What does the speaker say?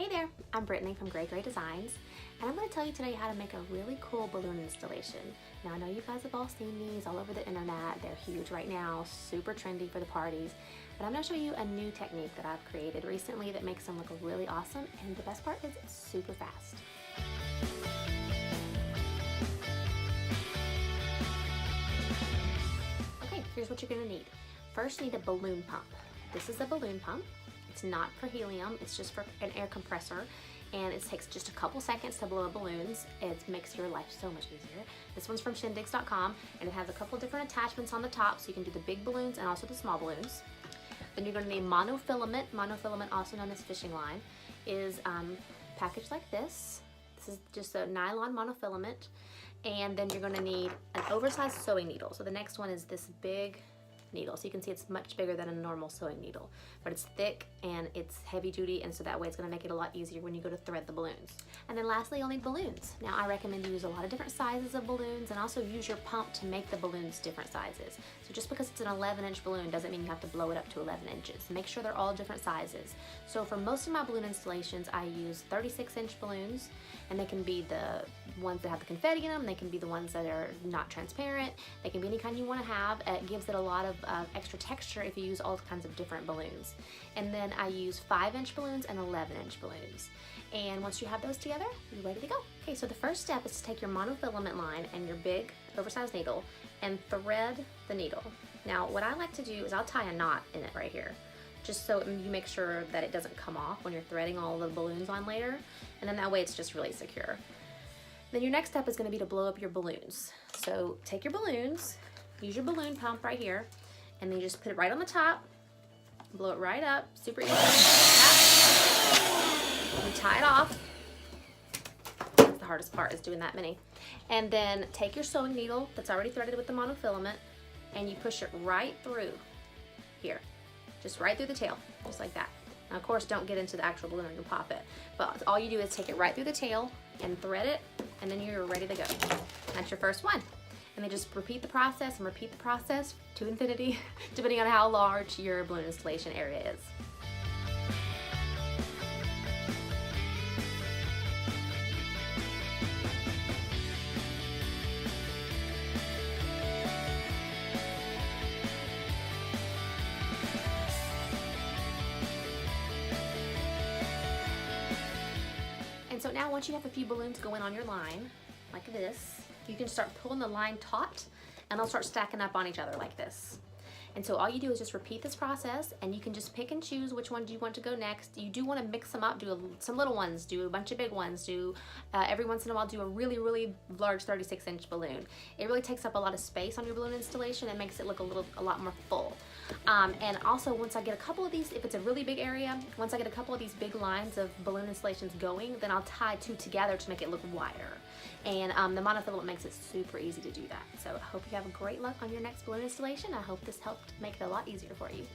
Hey there, I'm Brittany from Gray Gray Designs, and I'm going to tell you today how to make a really cool balloon installation. Now I know you guys have all seen these all over the internet. They're huge right now, super trendy for the parties, but I'm going to show you a new technique that I've created recently that makes them look really awesome, and the best part is it's super fast. Okay, here's what you're going to need. First, you need a balloon pump. This is a balloon pump. It's not for helium, it's just for an air compressor, and it takes just a couple seconds to blow up balloons. It makes your life so much easier. This one's from Shindigs.com, and it has a couple different attachments on the top, so you can do the big balloons and also the small balloons. Then you're going to need monofilament. Monofilament, also known as fishing line, is packaged like this. This is just a nylon monofilament, and then you're going to need an oversized sewing needle. So the next one is this big needle. So you can see it's much bigger than a normal sewing needle, but it's thick and it's heavy duty, and so that way it's going to make it a lot easier when you go to thread the balloons. And then lastly, you'll need balloons. Now I recommend you use a lot of different sizes of balloons, and also use your pump to make the balloons different sizes. So just because it's an 11-inch balloon doesn't mean you have to blow it up to 11 inches. Make sure they're all different sizes. So for most of my balloon installations, I use 36-inch balloons, and they can be the ones that have the confetti in them, they can be the ones that are not transparent, they can be any kind you want to have. It gives it a lot of extra texture if you use all kinds of different balloons. And then I use 5-inch balloons and 11-inch balloons. And once you have those together, you're ready to go. Okay, so the first step is to take your monofilament line and your big oversized needle and thread the needle. Now what I like to do is I'll tie a knot in it right here, just so you make sure that it doesn't come off when you're threading all the balloons on later, and then that way it's just really secure. Then your next step is going to be to blow up your balloons. So take your balloons, use your balloon pump right here, and then you just put it right on the top, blow it right up, super easy. You tie it off. That's the hardest part, is doing that many. And then take your sewing needle that's already threaded with the monofilament, and you push it right through here, just right through the tail, just like that. Now of course don't get into the actual balloon or you'll pop it, but all you do is take it right through the tail and thread it, and then you're ready to go. That's your first one. And then just repeat the process and repeat the process to infinity, depending on how large your balloon installation area is. And so now once you have a few balloons going on your line, like this, you can start pulling the line taut, and they'll start stacking up on each other like this. And so all you do is just repeat this process, and you can just pick and choose which one do you want to go next. You do want to mix them up, do some little ones, do a bunch of big ones, do every once in a while do a really large 36-inch balloon. It really takes up a lot of space on your balloon installation and makes it look a lot more full. And also once I get a couple of these, if it's a really big area, once I get a couple of these big lines of balloon installations going, then I'll tie two together to make it look wider. And the monofilament makes it super easy to do that. So I hope you have great luck on your next balloon installation. I hope this helped make it a lot easier for you.